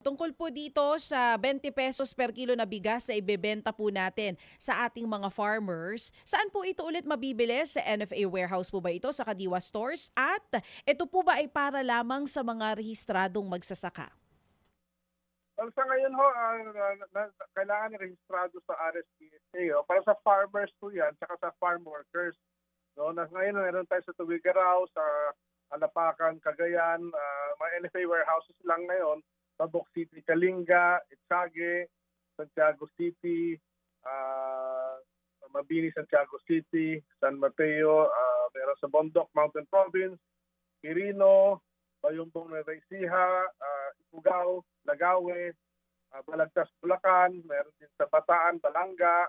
Tungkol po dito sa 20 pesos per kilo na bigas na ibebenta po natin sa ating mga farmers, saan po ito ulit mabibili? Sa NFA warehouse po ba ito, sa Kadiwa stores? At ito po ba ay para lamang sa mga rehistradong magsasaka? Well, sa ngayon ho, kailangan rehistrado sa RSPSA. Para sa farmers po yan, tsaka sa farm workers. No? Ngayon, meron tayo sa Tuguegarao, sa Alapacan, Cagayan, mga NFA warehouses lang ngayon. Tabuk City, Kalinga, Itsage, Santiago City, Mabini, Santiago City, San Mateo, meron sa Bondok, Mountain Province, Quirino, Bayumbong, Nueva Ecija, Ifugao, Lagawe, Balagtas, Bulacan, meron din sa Bataan, Balanga,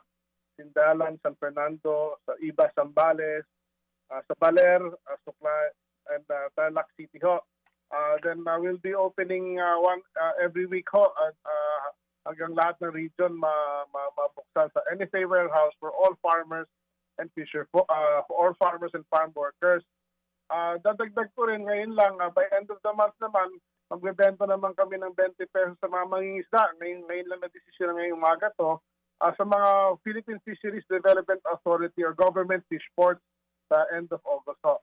Sindalan, San Fernando, sa Iba, Zambales, sa Baler, Sukla, and Tarlac City ho. Then we'll be opening every week ho at hanggang lahat ng region mabuksan sa NFA warehouse for all farmers and for all farmers and farm workers. Dadagdag ko rin ngayon lang, by end of the month naman, magbebenta naman kami ng 20 pesos sa mga mangingisda. Ngayon lang na desisyon ngayong umaga to, sa mga Philippine Fisheries Development Authority or Government Fish Ports sa end of August ho.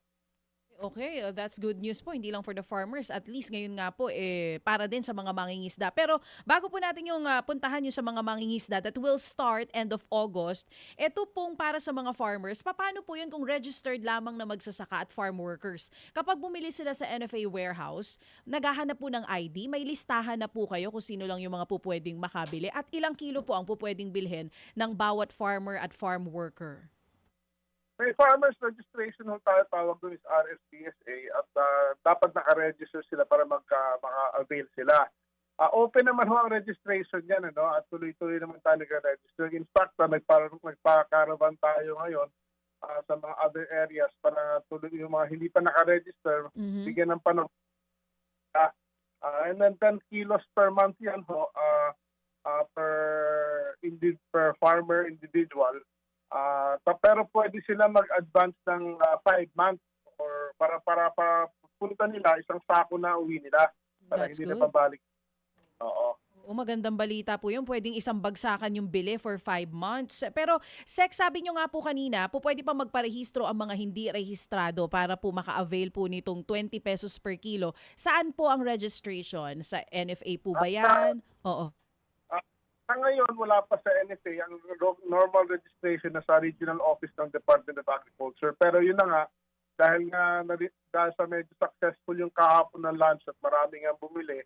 Okay, that's good news po. Hindi lang for the farmers. At least ngayon nga po, para din sa mga mangingisda. Pero bago po natin yung puntahan yung sa mga mangingisda that will start end of August, ito pong para sa mga farmers, paano po yun kung registered lamang na magsasaka at farm workers? Kapag bumili sila sa NFA warehouse, naghahanap po ng ID, may listahan na po kayo kung sino lang yung mga po pwedeng makabili at ilang kilo po ang po pwedeng bilhin ng bawat farmer at farm worker. May farmers registration ho tayo, tawag doon is RSPSA, at dapat naka-register sila para maka-avail sila. Open naman ho ang registration yan, at tuloy-tuloy naman tayo nag-register. In fact, nagpa-caravan tayo ngayon sa mga other areas para tuloy yung mga hindi pa naka-register, bigyan ng panahon. And then 10 kilos per month yan ho, per farmer individual. Pero pwede sila mag-advance ng 5 months or para punta nila isang sako na uwi nila para That's hindi good. na pabalik. Oo. Magandang balita po yun. Pwedeng isang bagsakan yung bili for 5 months. Pero, Sek, sabi nyo nga po kanina, pwede pa magparehistro ang mga hindi rehistrado para po maka-avail po nitong 20 pesos per kilo. Saan po ang registration? Sa NFA po ba yan? Oo. Sa ngayon, wala pa sa NFA ang normal registration na sa regional office ng Department of Agriculture. Pero yun na nga, dahil sa medyo successful yung kahapon ng launch at marami nga bumili,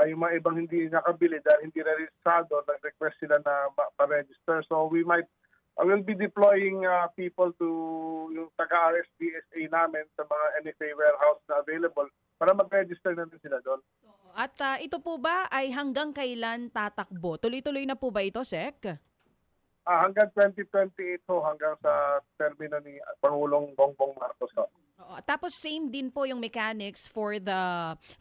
yung mga ibang hindi nakabili dahil hindi registrado, nag-request sila na pa-register. So we will be deploying people to yung taga-RSPSA namin sa mga NFA warehouse na available para mag-register na din sila doon. At ito po ba ay hanggang kailan tatakbo? Tuloy-tuloy na po ba ito, Sek? Hanggang 2028 ho, hanggang sa termino ni Pangulong Bongbong Marcos ho. Oo. Tapos same din po yung mechanics for the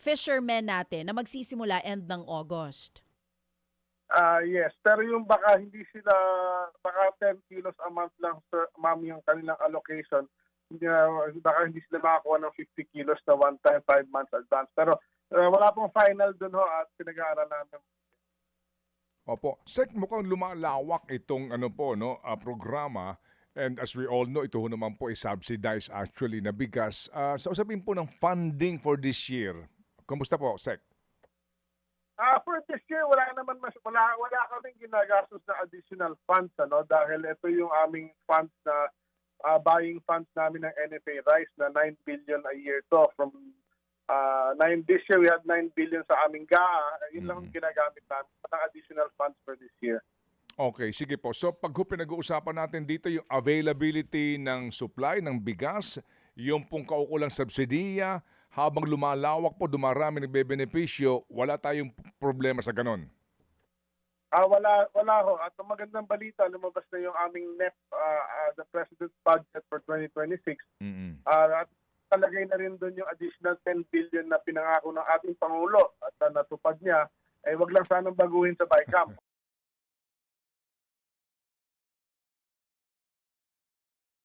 fishermen natin na magsisimula end ng August. Yes, pero yung baka 10 kilos a month lang, sir, ma'am, yung kanilang allocation, baka hindi sila makakuha ng 50 kilos na one time, 5 months advance. Pero wala pong final dun ho at pinag-aaral namin. Opo. Sek, mukhang lumalawak itong programa. And as we all know, ito ho naman po is subsidized actually na bigas. Sa usapin po ng funding for this year, kamusta po, Sek? For this year, wala kaming ginagastos na additional funds, dahil ito yung aming funds na buying funds namin ng NFA Rice na 9 billion a year to. From this year, we had 9 billion sa aming GAA. Yun lang ang ginagamit namin ng additional funds for this year. Okay, sige po. So pag pinag-uusapan natin dito yung availability ng supply ng bigas, yung pong kaukulang subsidiya, habang lumalawak po, dumarami nagbebenepisyo, wala tayong problema sa ganon. Wala ho. At ang magandang balita, lumabas na yung aming NEP, the President's Budget for 2026. At talagay na rin doon yung additional 10 billion na pinangako ng ating Pangulo at natupad niya. Wag lang sanang baguhin sa BICAM.